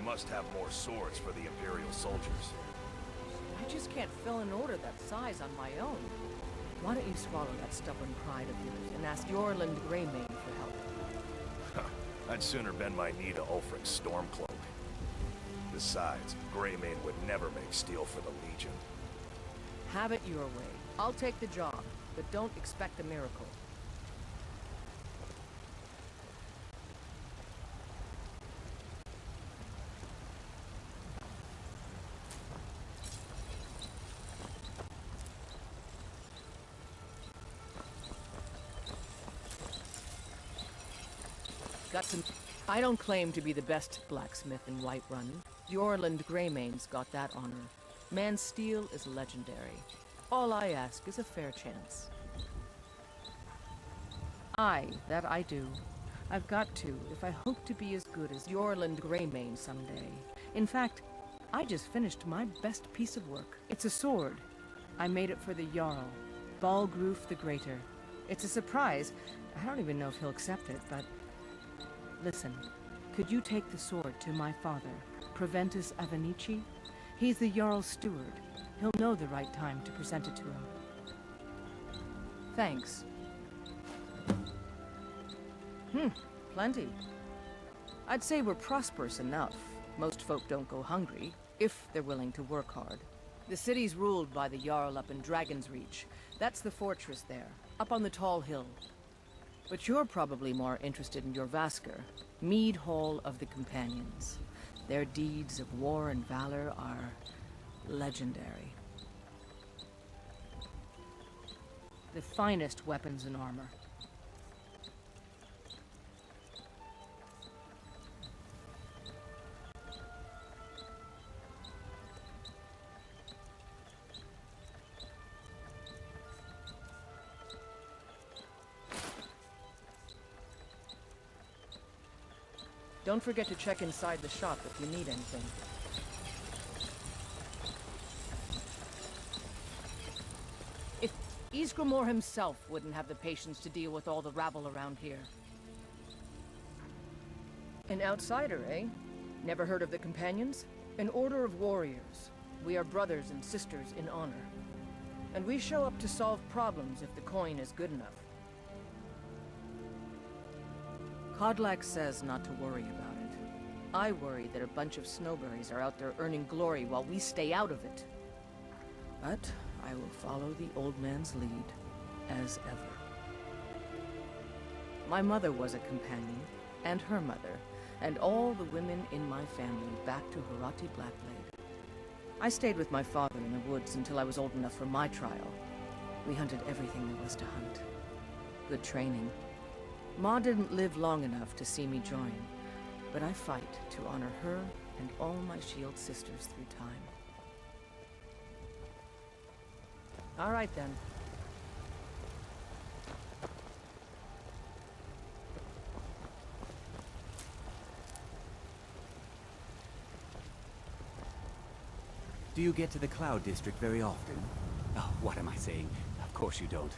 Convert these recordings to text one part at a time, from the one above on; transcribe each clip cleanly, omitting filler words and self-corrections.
must have more swords for the Imperial soldiers. I just can't fill an order that size on my own. Why don't you swallow that stubborn pride of yours and ask Yorland Greymane for help? I'd sooner bend my knee to Ulfric's Stormcloak. Besides, Greymane would never make steel for the Legion. Have it your way. I'll take the job, but don't expect a miracle. Got some... I don't claim to be the best blacksmith in Whiterun. Yorland Greymane's got that honor. Man's steel is legendary. All I ask is a fair chance. Aye, that I do. I've got to, if I hope to be as good as Yorland Greymane someday. In fact, I just finished my best piece of work. It's a sword. I made it for the Jarl, Balgruf the Greater. It's a surprise. I don't even know if he'll accept it, but... Listen, could you take the sword to my father, Proventus Avenici? He's the Jarl's steward. He'll know the right time to present it to him. Thanks. Plenty. I'd say we're prosperous enough. Most folk don't go hungry, if they're willing to work hard. The city's ruled by the Jarl up in Dragon's Reach. That's the fortress there, up on the tall hill. But you're probably more interested in your Vasker, Mead Hall of the Companions. Their deeds of war and valor are legendary. The finest weapons and armor. Don't forget to check inside the shop if you need anything. If Ysgramor himself wouldn't have the patience to deal with all the rabble around here. An outsider, eh? Never heard of the Companions? An order of warriors. We are brothers and sisters in honor. And we show up to solve problems if the coin is good enough. Kodlak says not to worry about it. I worry that a bunch of snowberries are out there earning glory while we stay out of it. But I will follow the old man's lead, as ever. My mother was a companion, and her mother, and all the women in my family back to Harati Blackblade. I stayed with my father in the woods until I was old enough for my trial. We hunted everything there was to hunt. Good training. Ma didn't live long enough to see me join, but I fight to honor her and all my shield sisters through time. All right then. Do you get to the Cloud District very often? Oh, what am I saying? Of course you don't.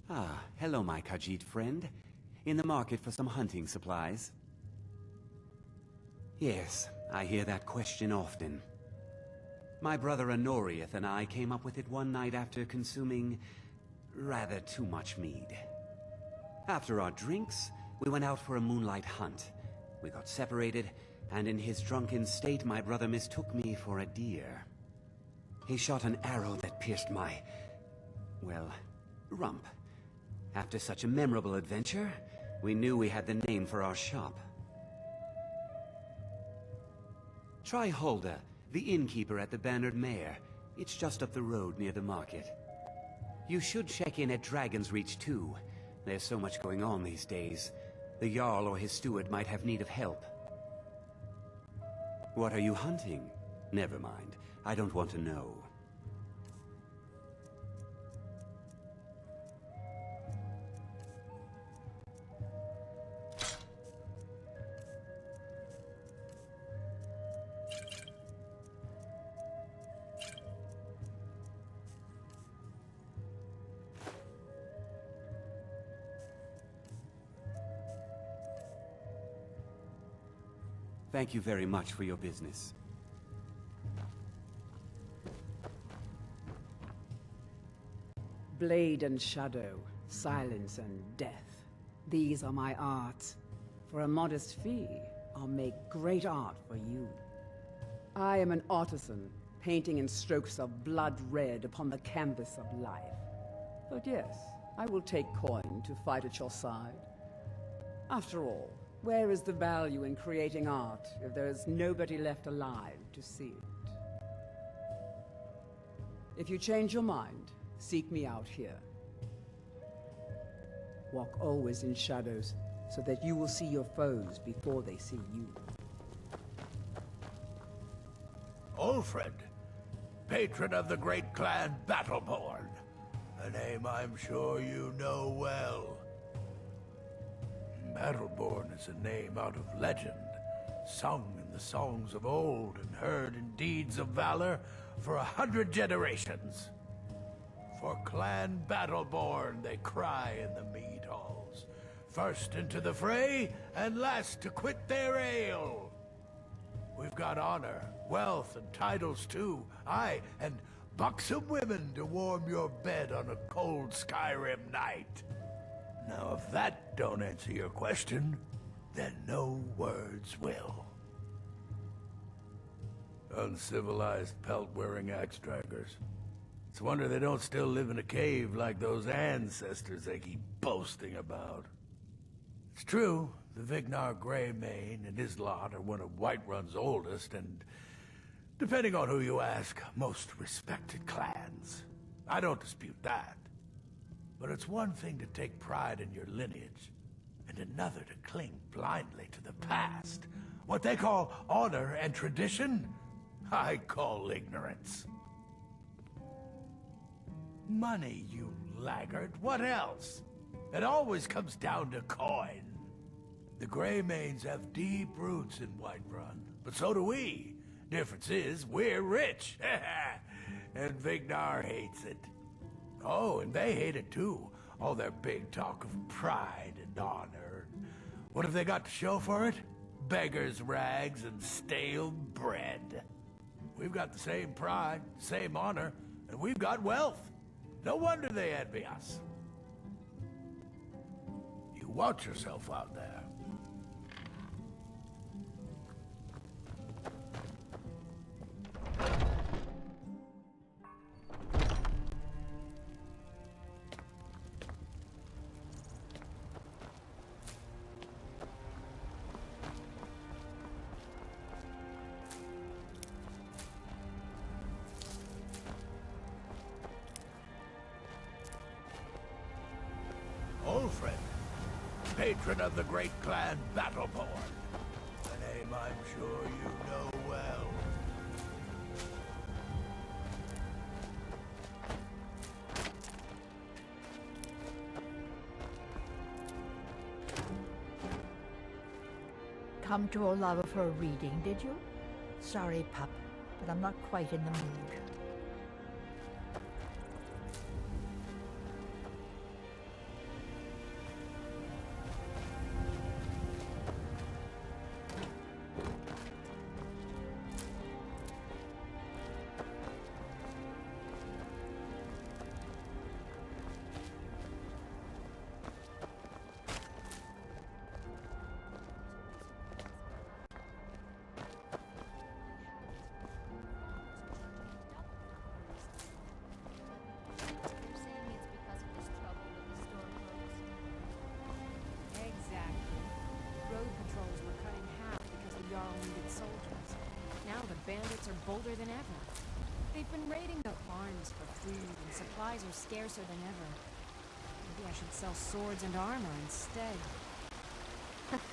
Ah, hello, my Khajiit friend. In the market for some hunting supplies? Yes, I hear that question often. My brother Honorius and I came up with it one night after consuming rather too much mead. After our drinks, we went out for a moonlight hunt. We got separated, and in his drunken state my brother mistook me for a deer. He shot an arrow that pierced my, well, rump. After such a memorable adventure, we knew we had the name for our shop. Try Hulda, the innkeeper at the Bannered Mare. It's just up the road near the market. You should check in at Dragon's Reach too. There's so much going on these days. The Jarl or his steward might have need of help. What are you hunting? Never mind. I don't want to know. Thank you very much for your business. Blade and shadow, silence and death. These are my arts. For a modest fee, I'll make great art for you. I am an artisan, painting in strokes of blood red upon the canvas of life. But yes, I will take coin to fight at your side. After all, where is the value in creating art if there is nobody left alive to see it? If you change your mind, seek me out here. Walk always in shadows, so that you will see your foes before they see you. Ulfred, patron of the great clan Battleborn, a name I'm sure you know well. Battleborn is a name out of legend, sung in the songs of old and heard in deeds of valor for 100 generations. For Clan Battleborn they cry in the mead halls, first into the fray and last to quit their ale. We've got honor, wealth, and titles too, aye, and buxom women to warm your bed on a cold Skyrim night. Now, if that don't answer your question, then no words will. Uncivilized pelt-wearing axe-draggers. It's a wonder they don't still live in a cave like those ancestors they keep boasting about. It's true, the Vignar Greymane and his lot are one of Whiterun's oldest and, depending on who you ask, most respected clans. I don't dispute that. But it's one thing to take pride in your lineage, and another to cling blindly to the past. What they call honor and tradition, I call ignorance. Money, you laggard, what else? It always comes down to coin. The Greymanes have deep roots in Whiterun, but so do we. Difference is, we're rich, and Vignar hates it. Oh, and they hate it too. All their big talk of pride and honor. What have they got to show for it? Beggars' rags and stale bread. We've got the same pride, same honor, and we've got wealth. No wonder they envy us. You watch yourself out there. Ulfred, patron of the great clan Battleborn. A name I'm sure you know well. Come to Olava for a reading, did you? Sorry, pup, but I'm not quite in the mood. bandits are bolder than ever. They've been raiding the farms for food, and supplies are scarcer than ever. Maybe I should sell swords and armor instead.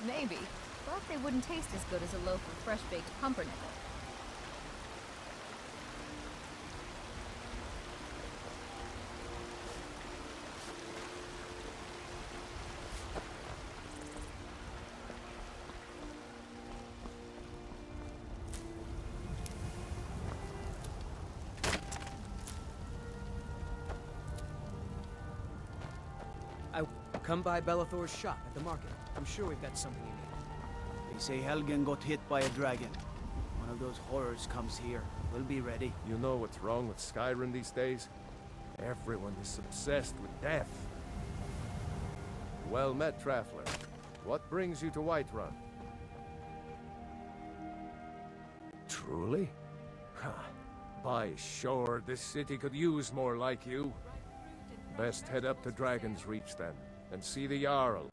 Maybe, but they wouldn't taste as good as a loaf of fresh-baked pumpernickel. Come by Bellathor's shop at the market. I'm sure we've got something you need. They say Helgen got hit by a dragon. One of those horrors comes here. We'll be ready. You know what's wrong with Skyrim these days? Everyone is obsessed with death. Well met, Traveler. What brings you to Whiterun? Truly? By sure, this city could use more like you. Best head up to Dragon's Reach then, and see the Jarl.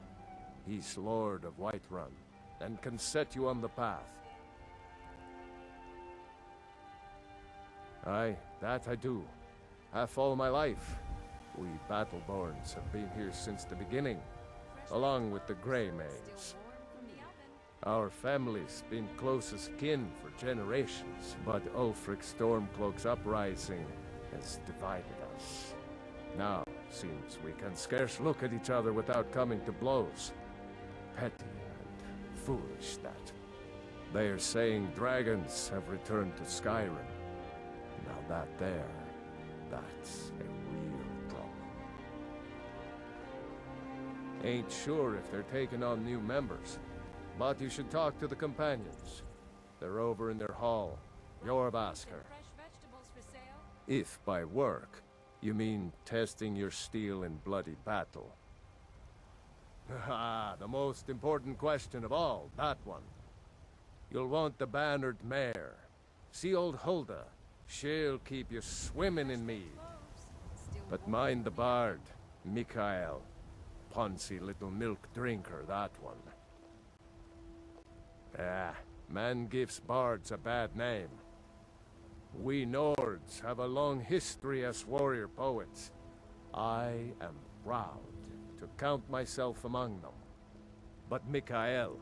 He's Lord of Whiterun, and can set you on the path. Aye, that I do. Half all my life. We Battleborns have been here since the beginning, along with the Greymaids. Our family's been closest kin for generations, but Ulfric Stormcloak's uprising has divided us. Now, seems we can scarce look at each other without coming to blows. Petty and foolish, that. They are saying dragons have returned to Skyrim. Now that's a real problem. Ain't sure if they're taking on new members, but you should talk to the companions. They're over in their hall. Jorvasker. If by work, you mean testing your steel in bloody battle. Ah, the most important question of all, that one. You'll want the bannered mare. See old Hulda. She'll keep you swimming in mead. But mind the bard, Mikael. Poncy little milk drinker, that one. Ah, man gives bards a bad name. We Nords have a long history as warrior poets. I am proud to count myself among them. But Mikael,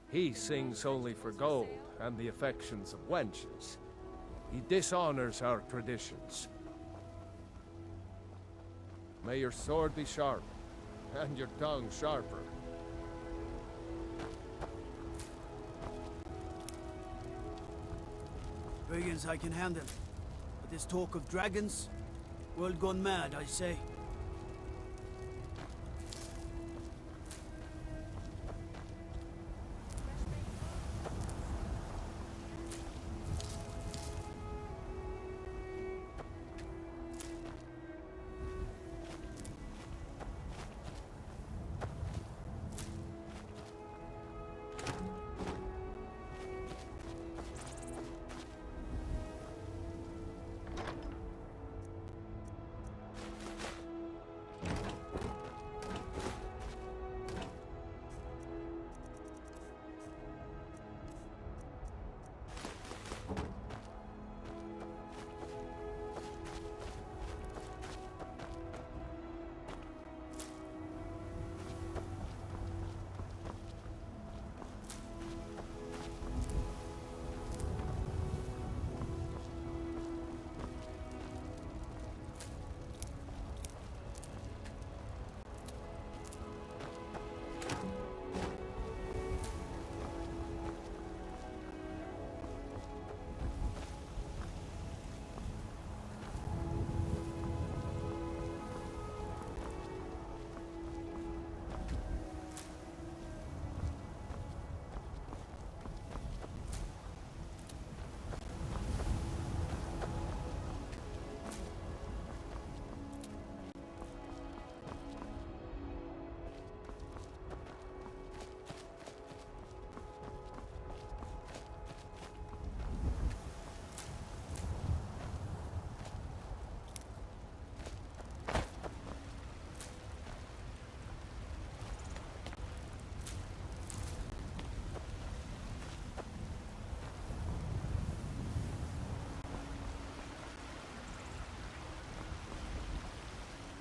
he sings only for gold and the affections of wenches. He dishonors our traditions. May your sword be sharp, and your tongue sharper. Brigands I can handle. But this talk of dragons? World gone mad, I say.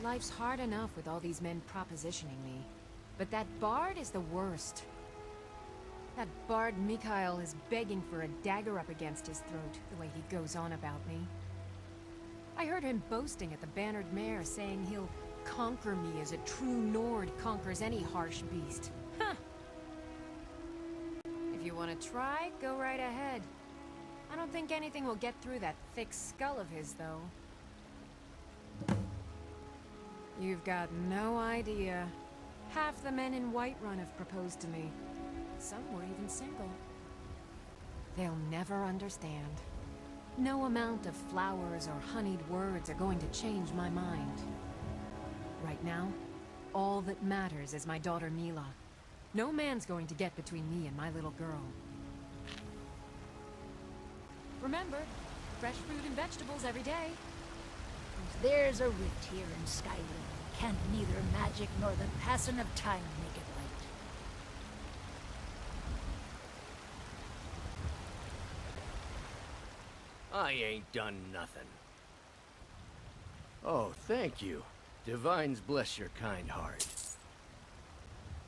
Life's hard enough with all these men propositioning me. But that bard is the worst. That bard Mikhail is begging for a dagger up against his throat, the way he goes on about me. I heard him boasting at the Bannered Mare, saying he'll conquer me as a true Nord conquers any harsh beast. Huh! If you want to try, go right ahead. I don't think anything will get through that thick skull of his, though. You've got no idea. Half the men in Whiterun have proposed to me. Some were even single. They'll never understand. No amount of flowers or honeyed words are going to change my mind. Right now, all that matters is my daughter Mila. No man's going to get between me and my little girl. Remember, fresh fruit and vegetables every day. There's a rift here in Skyrim. Can't neither magic nor the passing of time make it right. I ain't done nothing. Oh, thank you. Divines bless your kind heart.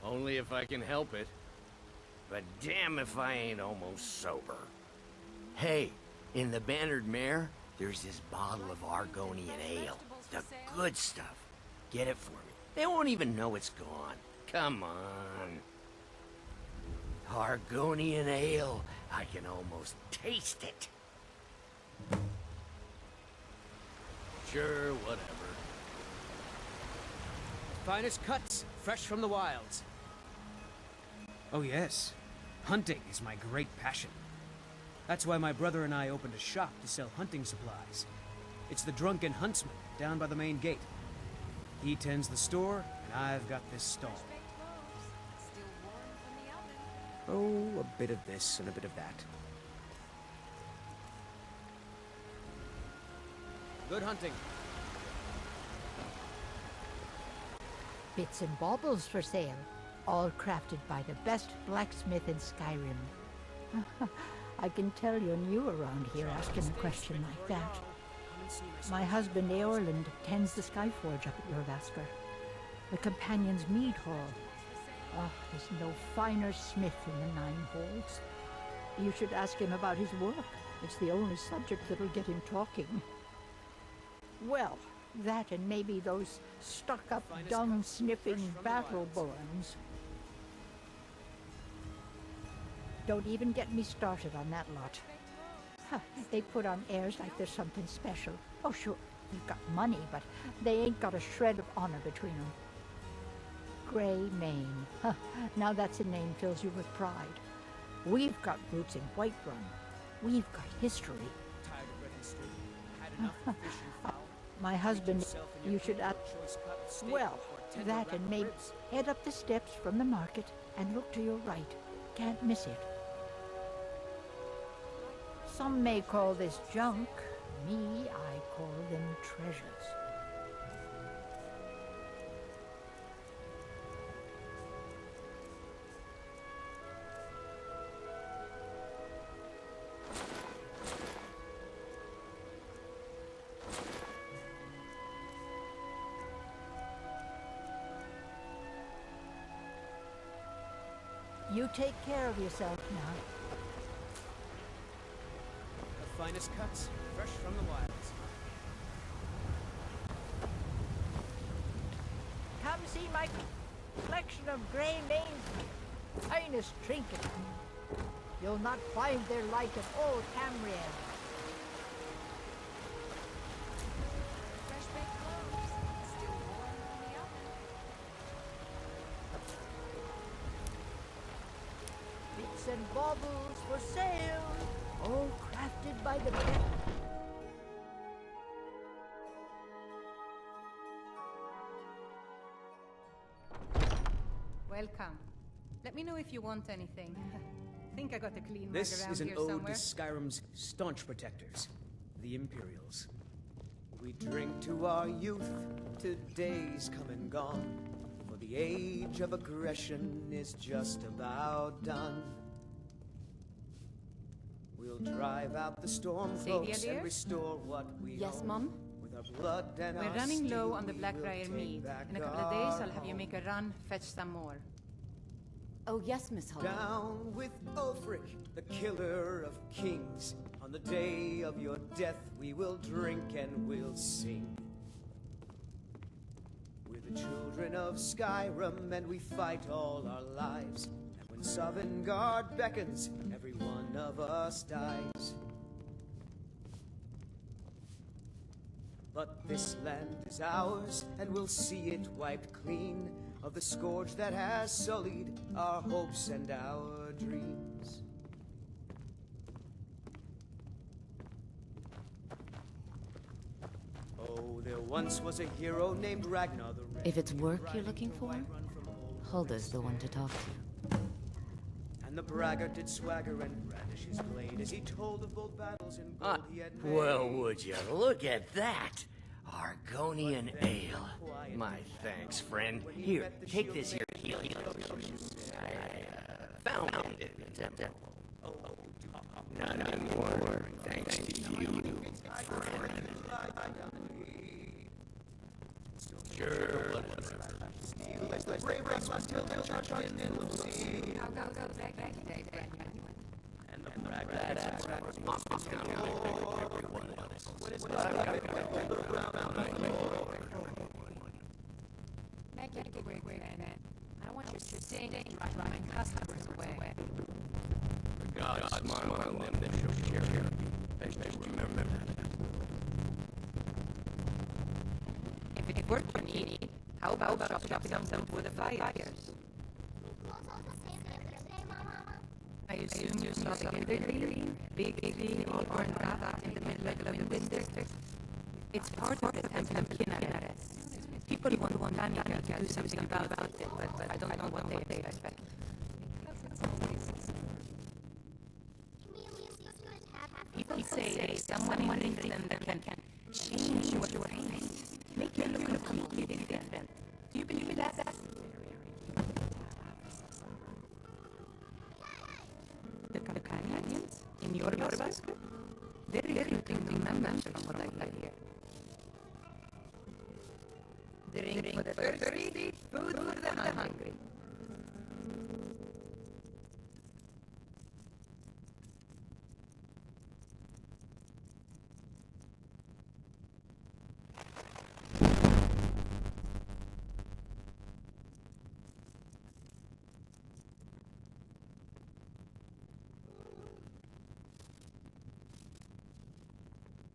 Only if I can help it. But damn if I ain't almost sober. Hey, in the Bannered Mare, there's this bottle of Argonian ale. The good stuff. Get it for me. They won't even know it's gone. Come on. Argonian ale. I can almost taste it. Sure, whatever. Finest cuts, fresh from the wilds. Oh yes, hunting is my great passion. That's why my brother and I opened a shop to sell hunting supplies. It's the Drunken Huntsman, down by the main gate. He tends the store, and I've got this stall. Oh, a bit of this and a bit of that. Good hunting. Bits and baubles for sale, all crafted by the best blacksmith in Skyrim. I can tell you're new around here asking a question like that. My husband Eorland tends the Skyforge up at Dar'bassa, the Companion's Mead Hall. Oh, there's no finer smith in the Nine Halls. You should ask him about his work. It's the only subject that'll get him talking. Well, that and maybe those stuck-up, dung-sniffing battle-borns. Don't even get me started on that lot. Huh, they put on airs like there's something special. Oh, sure, they've got money, but they ain't got a shred of honor between them. Greymane. Huh, now that's a name fills you with pride. We've got roots in Whiterun. We've got history. My husband, you should well, that and maybe head up the steps from the market and look to your right. Can't miss it. Some may call this junk. Me, I call them treasures. You take care of yourself now. The finest cuts, fresh from the wilds. Come see my collection of Greymane's finest trinkets. You'll not find their like in old Tamriel. Fresh baked loaves, still warm from the oven. Bits and baubles for sale, all crafted by the best. Welcome. Let me know if you want anything. Think I got a clean mug This around is an here ode somewhere. to Skyrim's staunch protectors, the Imperials. We drink to our youth, to days come and gone, for the age of aggression is just about done. We'll drive out the storm Sadia, folks dear? and restore what we Yes, own. Mum? With blood and We're our running low steel on the we Blackbriar will mead. take back In a couple of days, our I'll have you make a run, fetch some more. Oh, yes, Miss Hull. Down with Ulfric, the killer of kings. On the day of your death, we will drink and we'll sing. We're the children of Skyrim, and we fight all our lives. And when Sovngarde beckons, every one of us dies. But this land is ours, and we'll see it wiped clean of the scourge that has sullied our hopes and our dreams. Oh, there once was a hero named Ragnar the Red. If it's work you're looking for, Hulda's the one to talk to. And the braggart did swagger and brandish his blade as he told of bold battles in gold he had made. Well, would you look at that? Argonian ale. My thanks, friend. Here, take this here healing potion. I found it in the temple. Not anymore, thanks to you, friend. Sure, the Greybeards must still be charged in the sea. Go, back, back. And the braggart must count everyone else. Make it a great man. I want you to sing driving customers away. The gods smile on them that show charity. They remember that. If it worked for me, how about shopping some for the fires? I assume you're stopping in the green, big green or Dar'bassa in the middle of the winter. It's part of the temple of Kinnaret. People want Dawnguard to do something about it, but I don't know what they expect. People say someone within them that can change what you're thinking, make you look completely different. Do you believe that? The companions in your basket? Very fitting to members of what I hear. Drink for the thirsty, food for the hungry.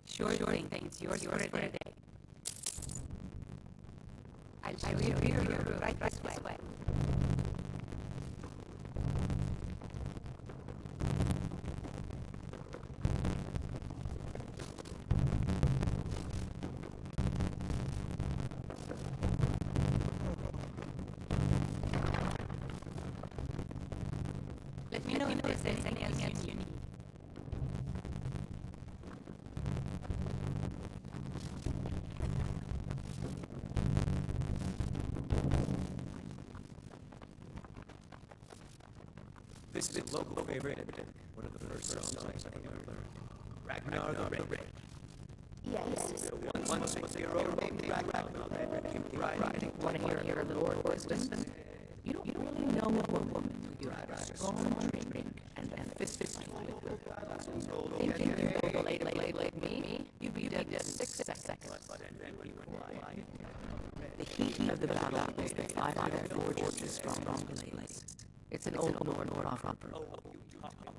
Sure thing. It's yours for a day. I'll show you your room right this way. Let me know if there's anything else you need. This is a local favorite. One of the first songs I ever learned. Ragnar the Red. Yes. There once was a hero named Ragnar the Red. Want to hear a little word wisdom? You don't really know a woman who you had a strong drink and fist with. Thinking you go like me, you'd be dead in 6 seconds. The heat of the battle is the fire that forges strong blades. It's an old Norn proverb.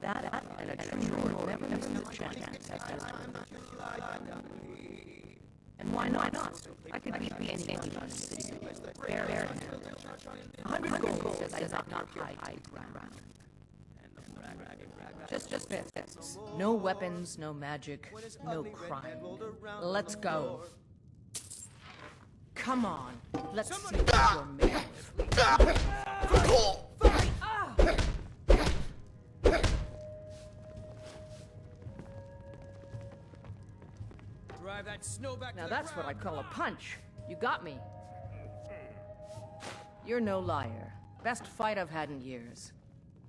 That and a true Norn never missed a chance at time. And why not? I could beat anyone in the city. Fair. 100 gold says I not high ground. Just fists. No weapons, no magic, no crime. Let's go. Come on, let's see what you're made of. Drive that snow back Now to that's what I call a punch. You got me. You're no liar. Best fight I've had in years.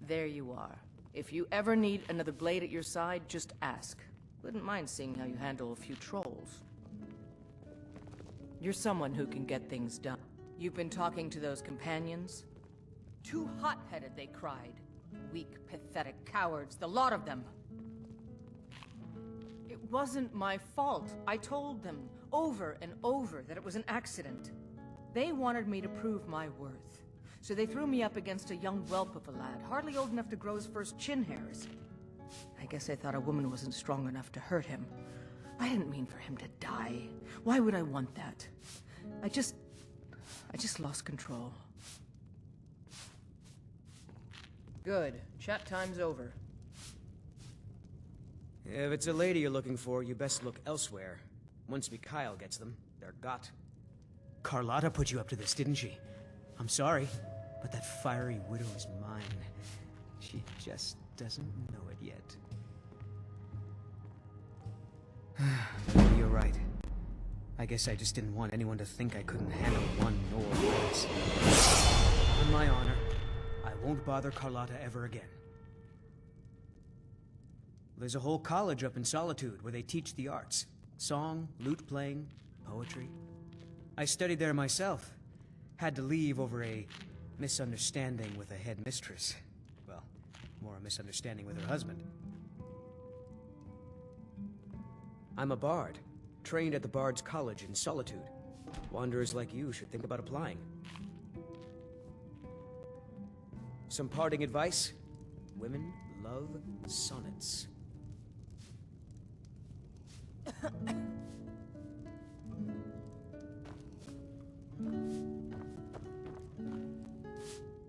There you are. If you ever need another blade at your side, just ask. Wouldn't mind seeing how you handle a few trolls. You're someone who can get things done. You've been talking to those companions? Too hot-headed, they cried. Weak, pathetic cowards, the lot of them. It wasn't my fault. I told them over and over that it was an accident. They wanted me to prove my worth. So they threw me up against a young whelp of a lad, hardly old enough to grow his first chin hairs. I guess they thought a woman wasn't strong enough to hurt him. I didn't mean for him to die. Why would I want that? I just lost control. Good. Chat time's over. If it's a lady you're looking for, you best look elsewhere. Once Mikhail gets them, they're got. Carlotta put you up to this, didn't she? I'm sorry, but that fiery widow is mine. She just doesn't know it yet. You're right. I guess I just didn't want anyone to think I couldn't handle one nor once. On my honor, I won't bother Carlotta ever again. There's a whole college up in Solitude where they teach the arts. Song, lute playing, poetry. I studied there myself. Had to leave over a misunderstanding with a headmistress. Well, more a misunderstanding with her husband. I'm a bard, trained at the Bard's College in Solitude. Wanderers like you should think about applying. Some parting advice? Women love sonnets.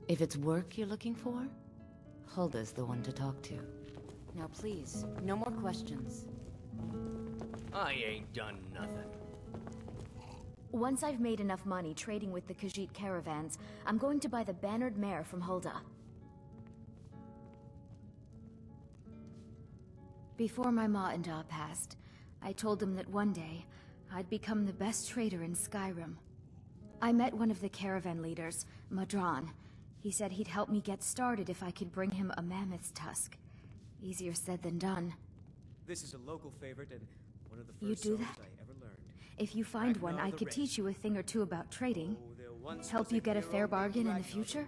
If it's work you're looking for, Hulda's the one to talk to. Now please, no more questions. I ain't done nothing. Once I've made enough money trading with the Khajiit caravans, I'm going to buy the bannered mare from Hulda. Before my ma and Da passed, I told them that one day, I'd become the best trader in Skyrim. I met one of the caravan leaders, Madran. He said he'd help me get started if I could bring him a mammoth's tusk. Easier said than done. This is a local favorite and one of the You first do songs that? I ever learned. If you find one, I could teach you a thing or two about trading. Help you get a fair bargain in the future?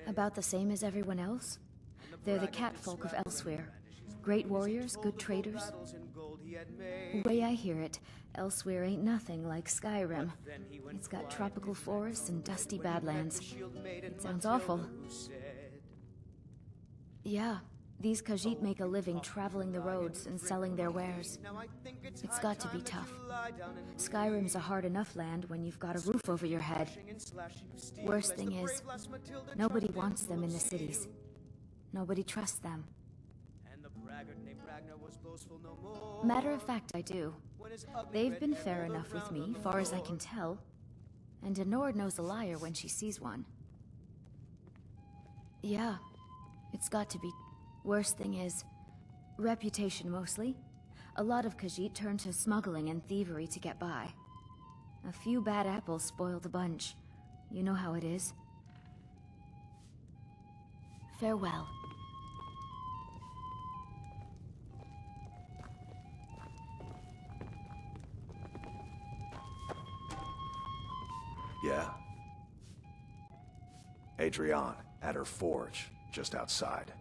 About the same as everyone else? They're the catfolk of elsewhere. Great warriors, good traders. The way I hear it, elsewhere ain't nothing like Skyrim. It's got tropical forests and dusty badlands. It sounds awful. Yeah, these Khajiit make a living traveling the roads and selling their wares. It's got to be tough. Skyrim's a hard enough land when you've got a roof over your head. Worst thing is, nobody wants them in the cities. Nobody trusts them. Matter of fact, I do. They've been fair enough with me, far as I can tell. And Denord knows a liar when she sees one. Yeah, it's got to be. Worst thing is, reputation mostly. A lot of Khajiit turn to smuggling and thievery to get by. A few bad apples spoil the bunch. You know how it is. Farewell. Yeah. Adrienne, at her forge, just outside.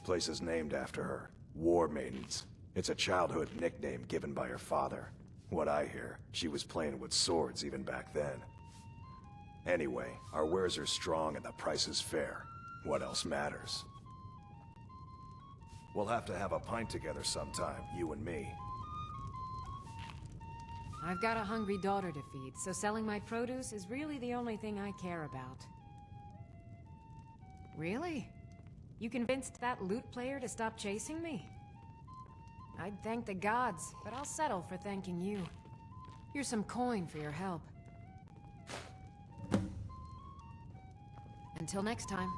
Place is named after her. War Maidens. It's a childhood nickname given by her father. What I hear, she was playing with swords even back then. Anyway, our wares are strong and the price is fair. What else matters? We'll have to have a pint together sometime, you and me. I've got a hungry daughter to feed, so selling my produce is really the only thing I care about. Really? You convinced that lute player to stop chasing me? I'd thank the gods, but I'll settle for thanking you. Here's some coin for your help. Until next time.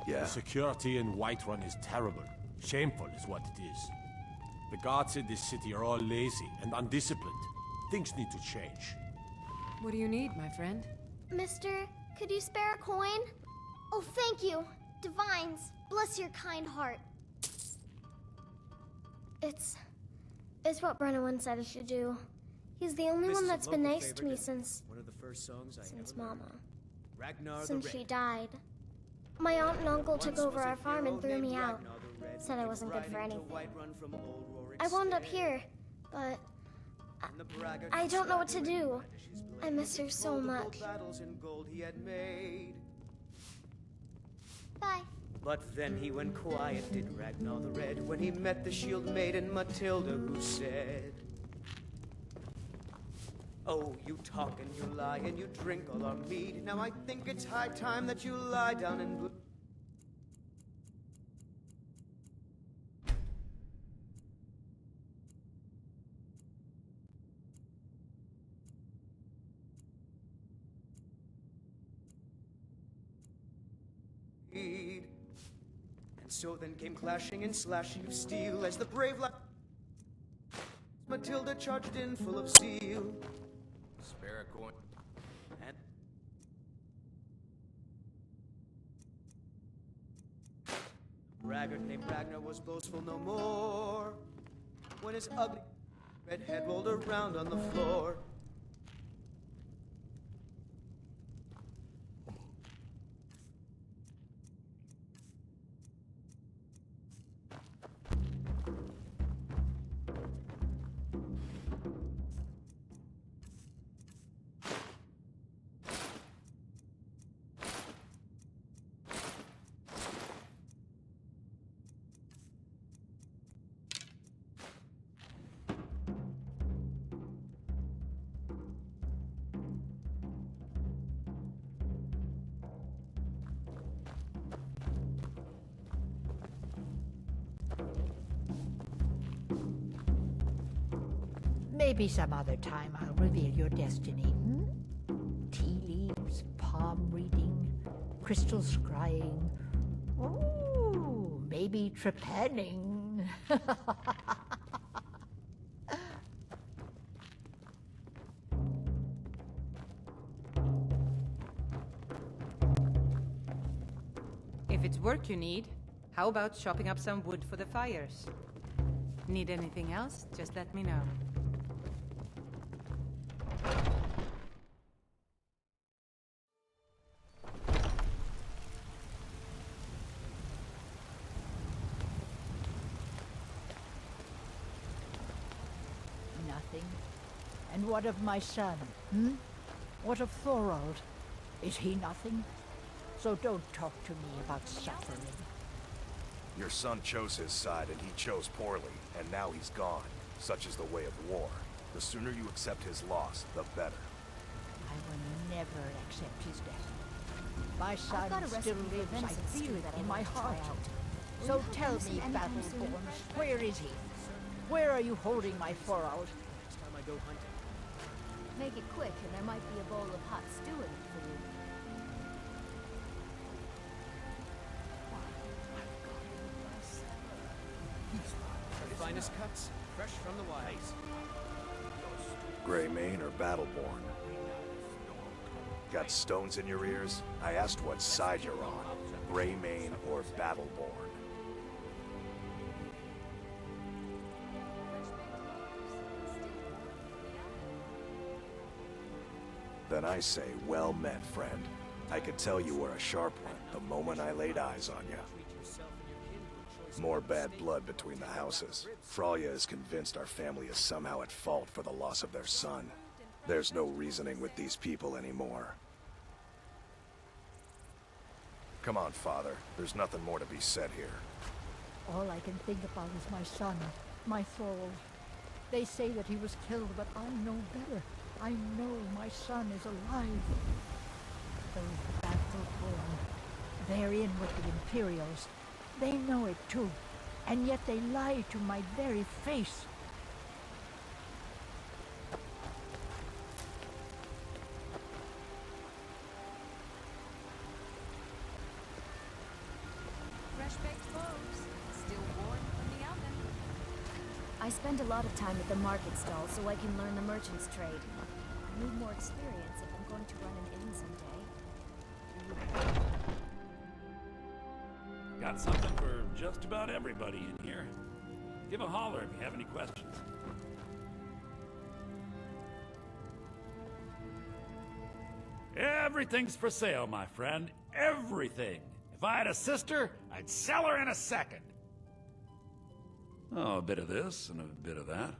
Yeah. The security in Whiterun is terrible. Shameful is what it is. The guards in this city are all lazy and undisciplined. Things need to change. What do you need, my friend? Mister, could you spare a coin? Oh, thank you. Divines, bless your kind heart. It's what Brennan said I should do. He's the only one that's been nice to me since... One of the first songs since Mama. Ragnar Since she died. My aunt and uncle took over our farm and threw me out. Said I wasn't good for anything. I wound up here, but... I don't know what to do. I miss her so much. Bye. But then he went quiet, did Ragnar the Red, when he met the shield maiden Matilda, who said, "Oh, you talk and you lie and you drink all our mead. Now I think it's high time that you lie down and bleed." And so then came clashing and slashing of steel as the brave Matilda charged in full of zeal. Spare a coin. And braggart named Ragnar was boastful no more when his ugly red head rolled around on the floor. Maybe some other time I'll reveal your destiny. Tea leaves, palm reading, crystal scrying. Ooh, maybe trepanning. If it's work you need, how about chopping up some wood for the fires? Need anything else? Just let me know. Nothing. And what of my son? What of Thorald? Is he nothing? So don't talk to me about suffering. Your son chose his side, and he chose poorly, and now he's gone. Such is the way of war. The sooner you accept his loss, the better. I will never accept his death. My son got a still recipe for lives, I venison feel stew it that I in my want to try heart. out. Will So you have tell venison me, anytime soon? Battleborns, where is he? Where are you holding my Thorald? Next time I go hunting. Make it quick, and there might be a bowl of hot stew in it for you. The finest cuts, fresh from the wilds. Greymane or Battleborn? Got stones in your ears? I asked what side you're on. Greymane or Battleborn? Then I say, well met, friend. I could tell you were a sharp one the moment I laid eyes on you. More bad blood between the houses. Fralya is convinced our family is somehow at fault for the loss of their son. There's no reasoning with these people anymore. Come on, Father. There's nothing more to be said here. All I can think about is my son, my Thorald. They say that he was killed, but I know better. I know my son is alive. Those Battleborn, they're in with the Imperials. They know it too, and yet they lie to my very face. Fresh-baked loaves, still warm from the oven. I spend a lot of time at the market stall so I can learn the merchant's trade. I need more experience if I'm going to run an inn someday. Got something for just about everybody in here. Give a holler if you have any questions. Everything's for sale, my friend. Everything. If I had a sister, I'd sell her in a second. Oh, a bit of this and a bit of that.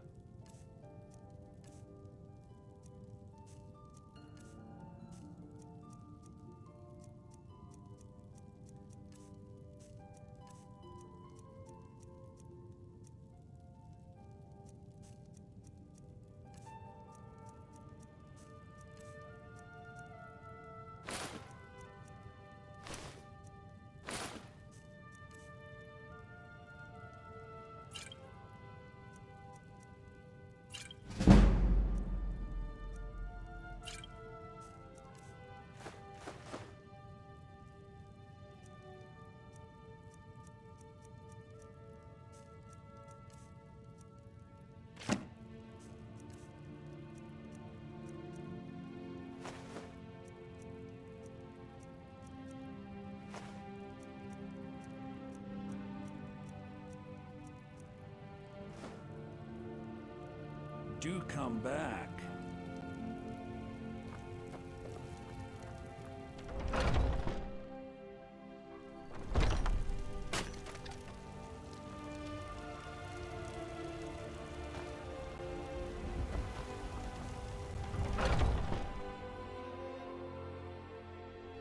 Do come back.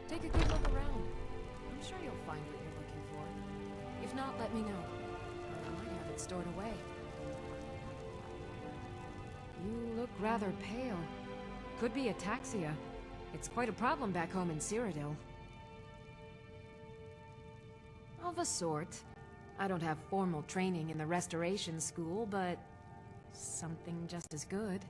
Take a good look around. I'm sure you'll find what you're looking for. If not, let me know. I might have it stored away. You look rather pale. Could be ataxia. It's quite a problem back home in Cyrodiil. Of a sort. I don't have formal training in the restoration school, but something just as good.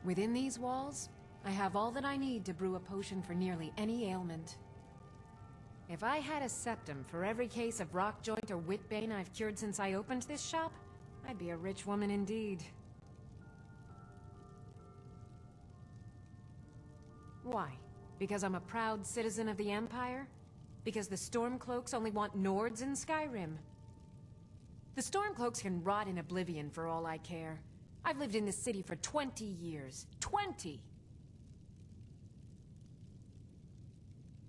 Within these walls, I have all that I need to brew a potion for nearly any ailment. If I had a septum for every case of rock joint or whitbane I've cured since I opened this shop, I'd be a rich woman indeed. Why? Because I'm a proud citizen of the Empire? Because the Stormcloaks only want Nords in Skyrim? The Stormcloaks can rot in oblivion for all I care. I've lived in this city for 20 years. 20!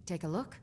Take a look.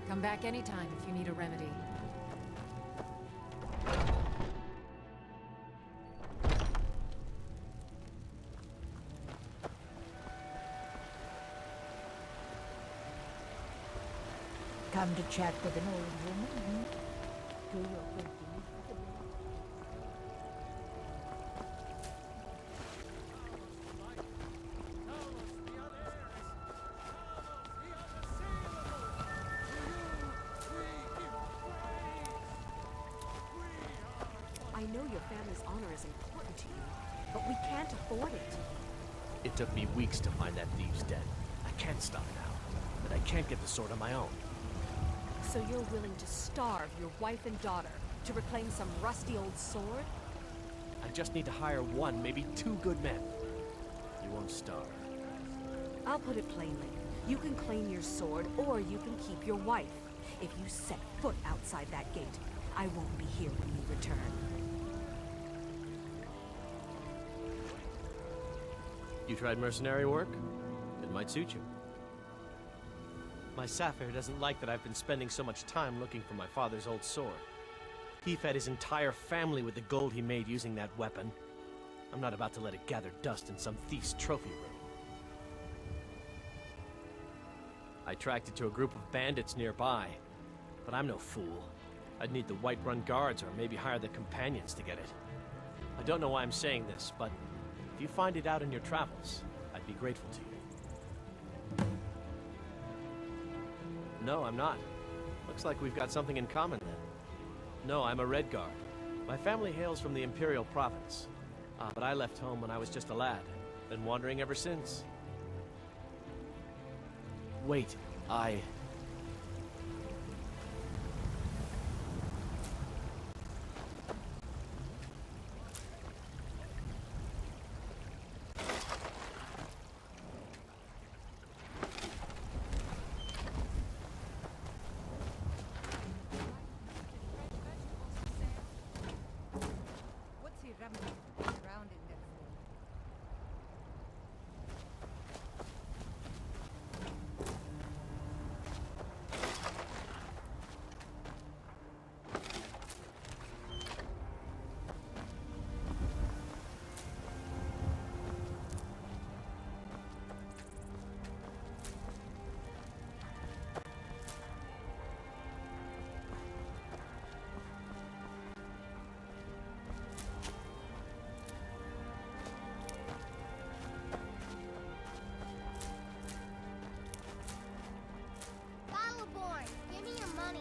Come back anytime if you need a remedy. Come to chat with an old woman? Do your good deed. I know your family's honor is important to you, but we can't afford it. It took me weeks to find that thieves' den. I can't stop now, but I can't get the sword on my own. So you're willing to starve your wife and daughter to reclaim some rusty old sword? I just need to hire one, maybe two good men. You won't starve. I'll put it plainly. You can claim your sword, or you can keep your wife. If you set foot outside that gate, I won't be here when you return. You tried mercenary work? It might suit you. My Sapphire doesn't like that I've been spending so much time looking for my father's old sword. He fed his entire family with the gold he made using that weapon. I'm not about to let it gather dust in some thief's trophy room. I tracked it to a group of bandits nearby. But I'm no fool. I'd need the Whiterun guards or maybe hire the companions to get it. I don't know why I'm saying this, but if you find it out in your travels, I'd be grateful to you. No, I'm not. Looks like we've got something in common then. No, I'm a Red Guard. My family hails from the Imperial Province. But I left home when I was just a lad. Been wandering ever since. Wait, What's he rummaging around in there for? Battleborn, give me your money.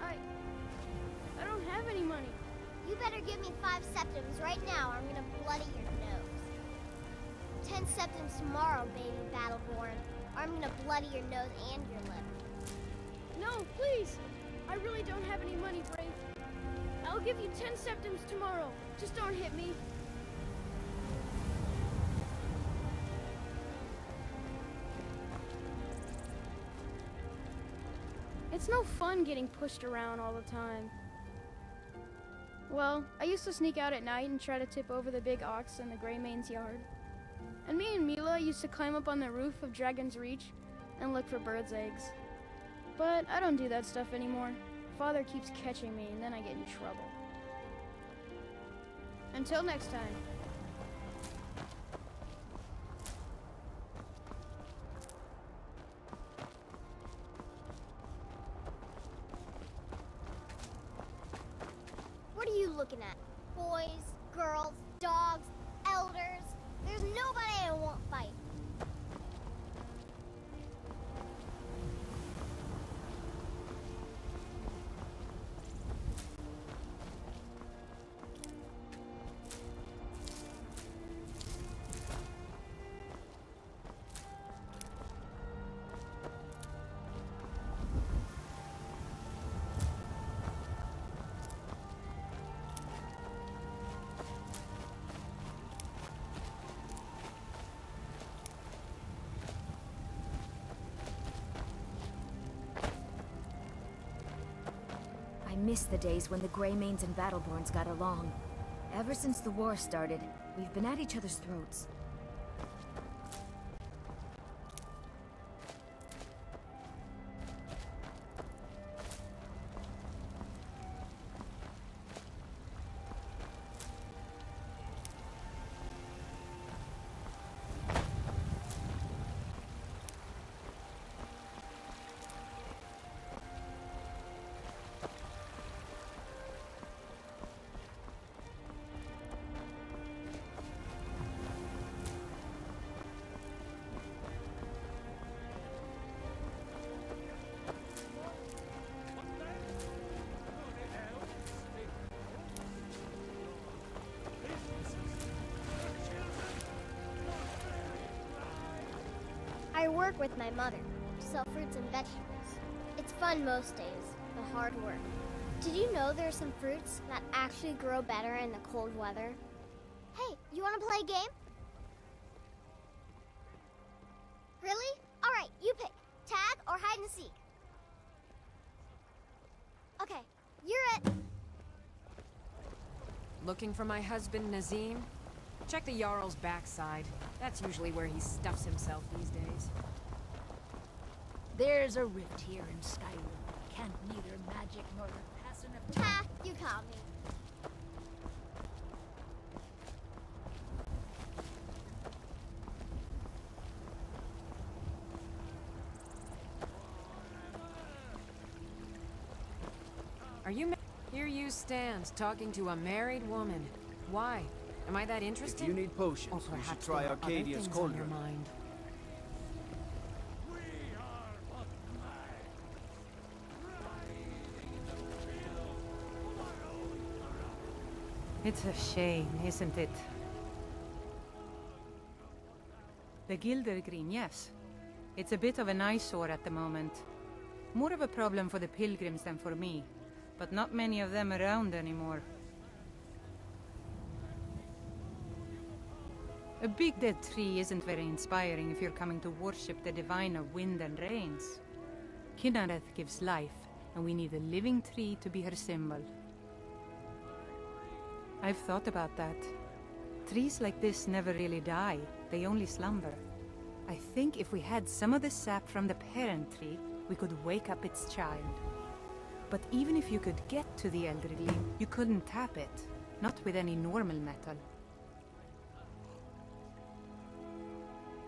I don't have any money. You better give me 5 septims right now or I'm gonna bloody your nose. 10 septims tomorrow, baby Battleborn, or I'm gonna bloody your nose and your lip. No, please. I really don't have any money, Brave. I'll give you 10 septims tomorrow. Just don't hit me. It's no fun getting pushed around all the time. Well, I used to sneak out at night and try to tip over the big ox in the Greymane's yard. And me and Mila used to climb up on the roof of Dragon's Reach and look for birds' eggs. But I don't do that stuff anymore. Father keeps catching me and then I get in trouble. Until next time. What are you looking at? Boys, girls, dogs, elders? There's nobody I won't fight. I miss the days when the Greymanes and Battleborns got along. Ever since the war started, we've been at each other's throats. I work with my mother to sell fruits and vegetables. It's fun most days, the hard work. Did you know there are some fruits that actually grow better in the cold weather? Hey, you want to play a game? Really? All right, you pick. Tag or hide and seek. Okay, you're it. Looking for my husband, Nazim? Check the Jarl's backside. That's usually where he stuffs himself these days. There's a rift here in Skyrim. Can't neither magic nor the passing of time. Ha, you caught me. Are you Here you stand, talking to a married woman. Why? Am I that interesting? If you need potions, or you should perhaps try there are other Arcadia's things on your cauldron. mind. It's a shame, isn't it? The Gildergreen, yes. It's a bit of an eyesore at the moment. More of a problem for the pilgrims than for me, but not many of them around anymore. A big dead tree isn't very inspiring if you're coming to worship the divine of wind and rains. Kynareth gives life, and we need a living tree to be her symbol. I've thought about that. Trees like this never really die, they only slumber. I think if we had some of the sap from the parent tree, we could wake up its child. But even if you could get to the elderly, you couldn't tap it. Not with any normal metal.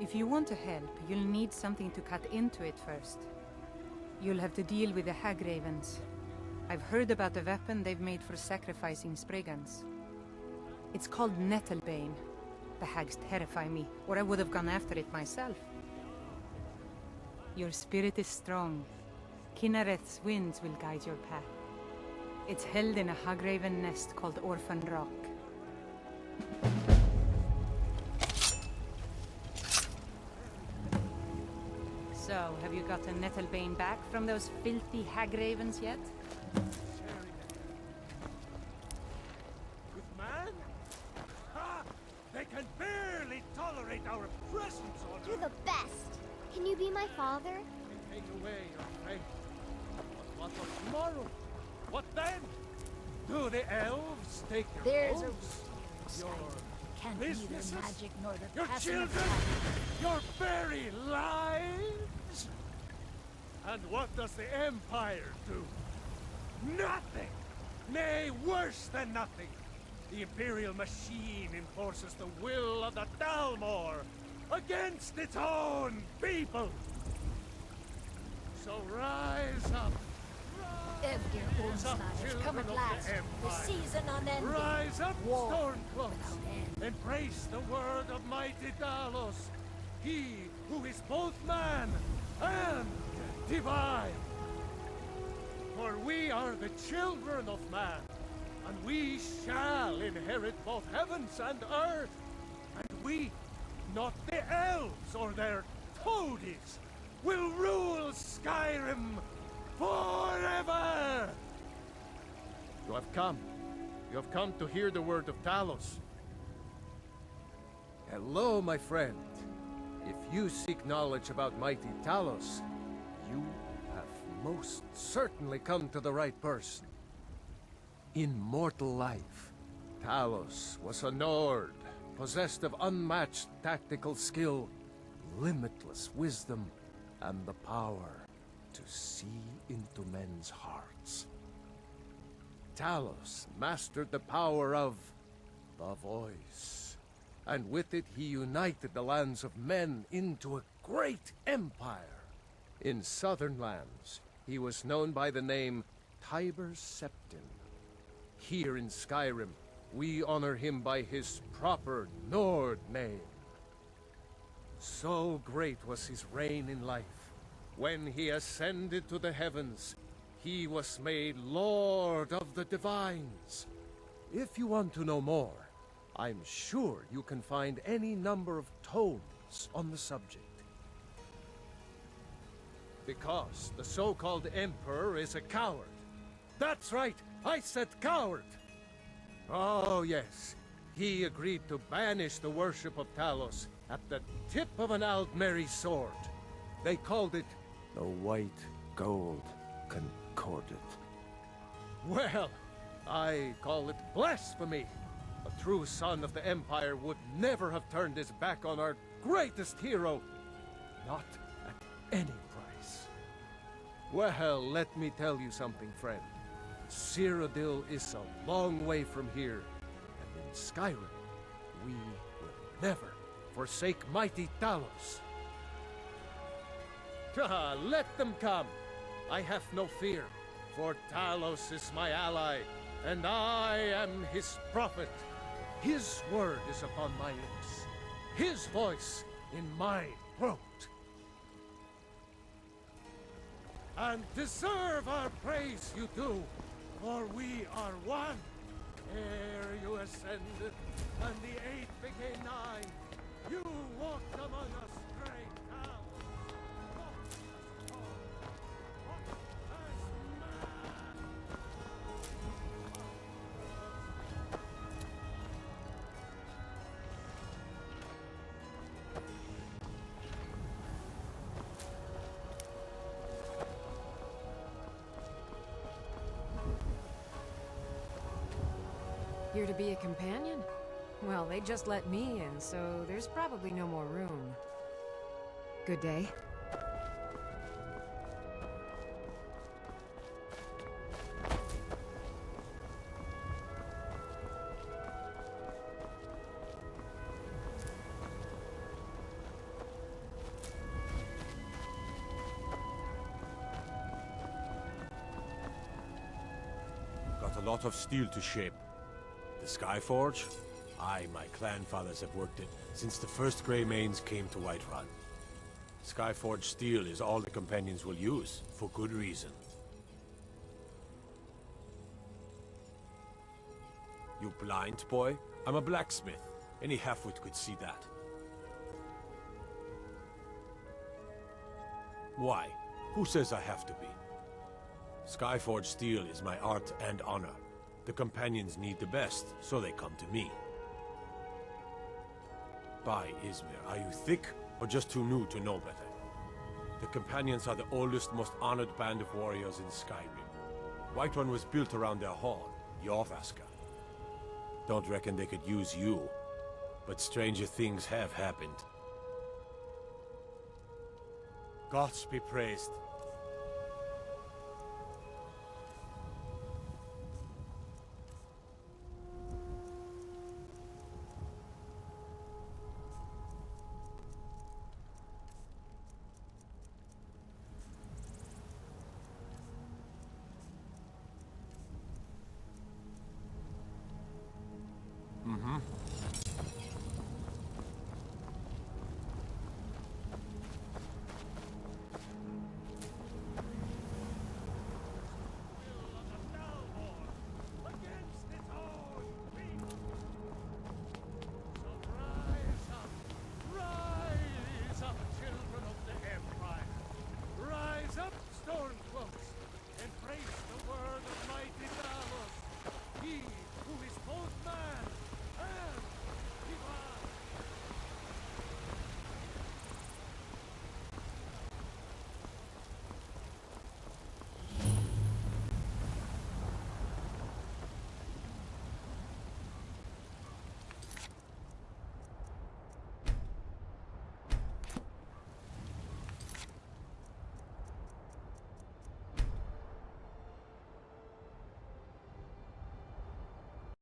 If you want to help, you'll need something to cut into it first. You'll have to deal with the hag ravens. I've heard about the weapon they've made for sacrificing Spriggans. It's called Nettlebane. The hags terrify me, or I would have gone after it myself. Your spirit is strong. Kynareth's winds will guide your path. It's held in a hagraven nest called Orphan Rock. So, have you gotten Nettlebane back from those filthy hagravens yet? With man? Ha! They can barely tolerate our presence on You're the best. Can you be my father? Take away your faith. But what of tomorrow? What then? Do the elves take your There's a homes? Your Can't businesses? neither magic nor the Your passing of children? time. Your very lives? And what does the Empire do? Nothing! Nay, worse than nothing! The Imperial machine enforces the will of the Dalmor against its own people! So rise up! Evgir Rise up, Ormsnag has children come of at last. the The Empire! season unending. Rise up, War Stormcloaks! without end. Embrace the word of mighty Talos, he who is both man and divine! For we are the children of man, and we shall inherit both heavens and earth. And we, not the elves or their toadies, will rule Skyrim forever! You have come. You have come to hear the word of Talos. Hello, my friend. If you seek knowledge about mighty Talos, you have most certainly come to the right person. In mortal life, Talos was a Nord, possessed of unmatched tactical skill, limitless wisdom, and the power to see into men's hearts. Talos mastered the power of the voice, and with it he united the lands of men into a great empire. In southern lands, he was known by the name Tiber Septim. Here in Skyrim, we honor him by his proper Nord name. So great was his reign in life. When he ascended to the heavens, he was made Lord of the Divines. If you want to know more, I'm sure you can find any number of tomes on the subject. Because the so-called Emperor is a coward. That's right, I said coward! Oh yes, he agreed to banish the worship of Talos at the tip of an Aldmeri sword. They called it The White Gold Concordat. Well, I call it blasphemy. A true son of the Empire would never have turned his back on our greatest hero. Not at any price. Well, let me tell you something, friend. Cyrodiil is a long way from here, and in Skyrim, we will never forsake mighty Talos. Let them come. I have no fear. For Talos is my ally, and I am his prophet. His word is upon my lips, his voice in my throat. And deserve our praise you do, for we are one. Ere you ascended, and the 8 became 9, you walked among us straight down. You're to be a companion? Well, they just let me in, so there's probably no more room. Good day. Got a lot of steel to shape. The Skyforge? My clan fathers have worked it since the first Greymanes came to Whiterun. Skyforge steel is all the companions will use, for good reason. You blind, boy? I'm a blacksmith. Any halfwit could see that. Why? Who says I have to be? Skyforge steel is my art and honor. The companions need the best, so they come to me. By Izmir, are you thick, or just too new to know better? The companions are the oldest, most honored band of warriors in Skyrim. Whiterun was built around their horn, Jorvaska. Don't reckon they could use you, but stranger things have happened. Gods be praised.